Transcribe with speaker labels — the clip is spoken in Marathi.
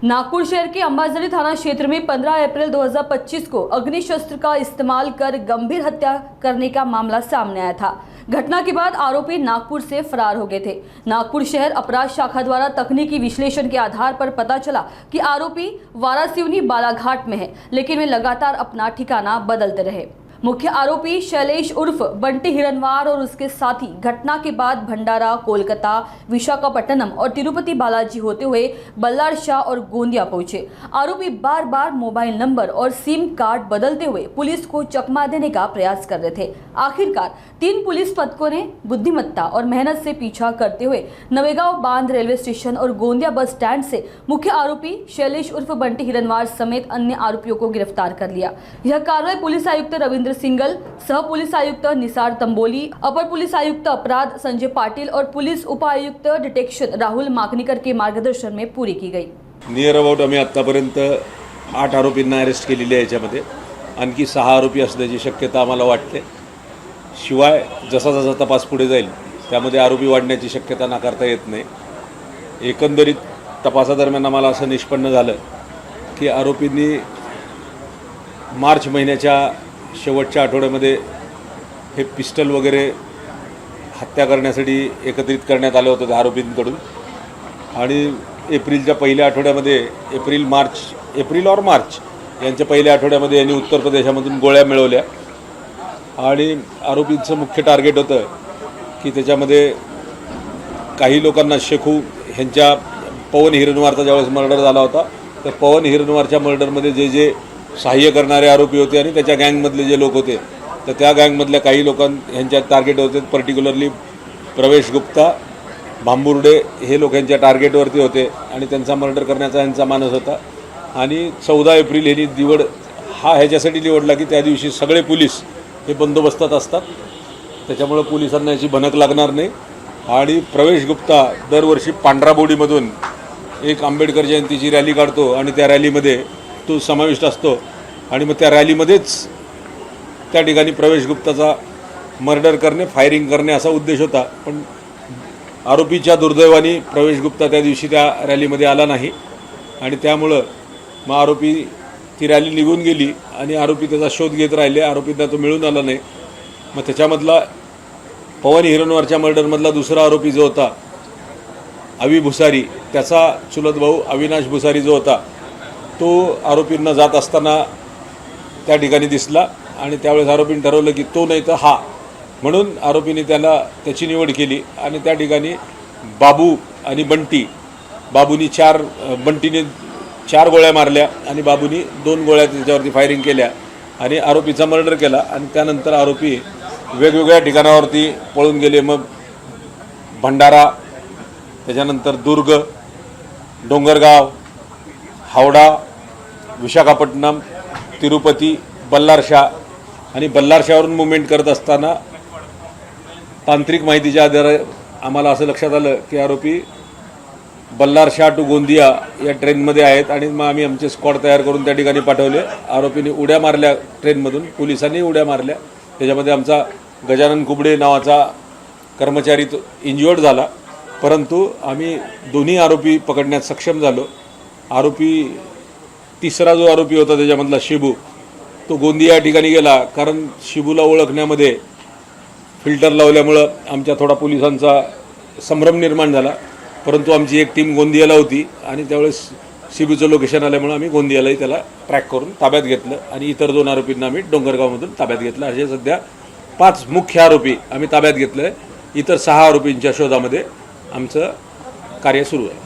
Speaker 1: नागपुर शहर के अंबाजरी थाना क्षेत्र में 15 अप्रैल 2025 को अग्निशस्त्र का इस्तेमाल कर गंभीर हत्या करने का मामला सामने आया था। घटना के बाद आरोपी नागपुर से फरार हो गए थे। नागपुर शहर अपराध शाखा द्वारा तकनीकी विश्लेषण के आधार पर पता चला कि आरोपी वारासिवनी बालाघाट में है, लेकिन वे लगातार अपना ठिकाना बदलते रहे। मुख्य आरोपी शैलेश उर्फ बंटी हिरनवार और उसके साथी घटना के बाद भंडारा, कोलकाता, विशाखापट्टनम और तिरुपति बालाजी होते हुए बल्लारशाह और गोंदिया पहुंचे। आरोपी बार बार मोबाइल नंबर और सिम कार्ड बदलते हुए पुलिस को चकमा देने का प्रयास कर रहे थे। आखिरकार 3 पुलिस पथकों ने बुद्धिमत्ता और मेहनत से पीछा करते हुए नवेगांव बांध रेलवे स्टेशन और गोंदिया बस स्टैंड से मुख्य आरोपी शैलेश उर्फ बंटी हिरनवार समेत अन्य आरोपियों को गिरफ्तार कर लिया। यह कार्रवाई पुलिस आयुक्त रविंद्र सिंगल, सह पुलिस आयुक्त निसार तंबोली, अपर पुलिस आयुक्त अपराध संजय पाटिल और पुलिस उपायुक्त डिटेक्शन राहुल माकनीकर के मार्गदर्शन में पूरी की गई।
Speaker 2: नियर अबाउट आम्ही आतापर्यंत 8 आरोपींना अरेस्ट केलेले आहे। याच्यामध्ये आणखी 6 आरोपी असण्याची शक्यता आम्हाला वाटते। शिवाय जसा जसा तपास पुढे जाईल त्यामध्ये आरोपी वाढण्याची शक्यता नाकारता येत नाही। एकंदरीत तपासादरम्यान आम्हाला असं निष्पन्न झालं की आरोपींनी मार्च महिन्याच्या शेवटच्या आठवड्यामध्ये हे पिस्टल वगैरे हत्या करण्यासाठी एकत्रित करण्यात आलं होतं आरोपींकडून आणि एप्रिलच्या पहिल्या आठवड्यामध्ये एप्रिल और मार्च यांच्या पहिल्या आठवड्यामध्ये यांनी उत्तर प्रदेशामधून गोळ्या मिळवल्या आणि आरोपींचं मुख्य टार्गेट होतं की त्याच्यामध्ये काही लोकांना शेखू ह्यांच्या पवन हिरनवारचा ज्यावेळेस मर्डर झाला होता तर पवन हिरनवारच्या मर्डरमध्ये जे सहाय्य करणारे आरोपी होते आणि त्याच्या गँगमधले जे लोक होते तर त्या गँगमधल्या काही ह्यांच्या टार्गेट होते। पर्टिक्युलरली प्रवेश गुप्ता, भांबुर्डे हे लोक यांच्या टार्गेटवरती होते आणि त्यांचा मर्डर करण्याचा यांचा मानस होता। आणि 14 एप्रिल यांनी निवड ह्याच्यासाठी निवडला की त्या दिवशी सगळे पोलीस हे बंदोबस्तात असतात, त्याच्यामुळे पोलिसांना याची भनक लागणार नाही। आणि प्रवेश गुप्ता दरवर्षी पांढराबोडीमधून एक आंबेडकर जयंतीची रॅली काढतो आणि त्या रॅलीमध्ये तो समाविष्ट असतो आणि मग त्या रॅलीमध्येच त्या ठिकाणी प्रवेश गुप्ताचा मर्डर करणे, फायरिंग करणे असा उद्देश होता। पण आरोपीच्या दुर्दैवाने प्रवेश गुप्ता त्या दिवशी त्या रॅलीमध्ये आला नाही आणि त्यामुळं मग आरोपी ती रॅली निघून गेली आणि आरोपी त्याचा शोध घेत राहिले। आरोपींना तो मिळून आला नाही। मग त्याच्यामधला पवन हिरनवारच्या मर्डरमधला दुसरा आरोपी जो होता अवी भुसारी, त्याचा चुलत भाऊ अविनाश भुसारी जो होता तो आरोपींना जात असताना त्या ठिकाणी दिसला आणि त्यावेळेस आरोपींनी ठरवलं की तो नाही तर हा, म्हणून आरोपींनी त्याची निवड केली आणि त्या ठिकाणी बाबू आणि बंटीने 4 गोळ्या मारल्या आणि बाबूनी 2 गोळ्या त्याच्यावरती फायरिंग केल्या आणि आरोपीचा मर्डर केला आणि त्यानंतर आरोपी वेगवेगळ्या ठिकाणावरती पळून गेले। मग भंडारा, त्याच्यानंतर दुर्ग, डोंगरगाव, हावडा, विशाखापट्टनम, तिरुपती, बल्लारशाह आणि बल्लारशाहवरून मुवमेंट करत असताना तांत्रिक माहितीच्या आधारे आम्हाला असं लक्षात आलं की आरोपी बल्लारशाह टू गोंदिया या ट्रेनमध्ये आहेत आणि मग आम्ही आमचे स्क्वॉड तयार करून त्या ठिकाणी पाठवले। आरोपींनी उड्या मारल्या ट्रेनमधून, पोलिसांनी उड्या मारल्या। त्याच्यामध्ये आमचा गजानन कुबडे नावाचा कर्मचारी तो इंज्युअर्ड झाला, परंतु आम्ही दोन्ही आरोपी पकडण्यात सक्षम झालो। आरोपी तिसरा जो आरोपी होता त्याच्यामधला शिबू, तो गोंदिया या ठिकाणी गेला कारण शिबूला ओळखण्यामध्ये फिल्टर लावल्यामुळं आमच्या थोडा पोलिसांचा संभ्रम निर्माण झाला, परंतु आमची एक टीम गोंदियाला होती आणि त्यावेळेस शिबूचं लोकेशन आल्यामुळे आम्ही गोंदियालाही त्याला ट्रॅक करून ताब्यात घेतलं आणि इतर 2 आरोपींना आम्ही डोंगरगावमधून ताब्यात घेतलं। असे सध्या 5 मुख्य आरोपी आम्ही ताब्यात घेतले। इतर 6 आरोपींच्या शोधामध्ये आमचं कार्य सुरू आहे।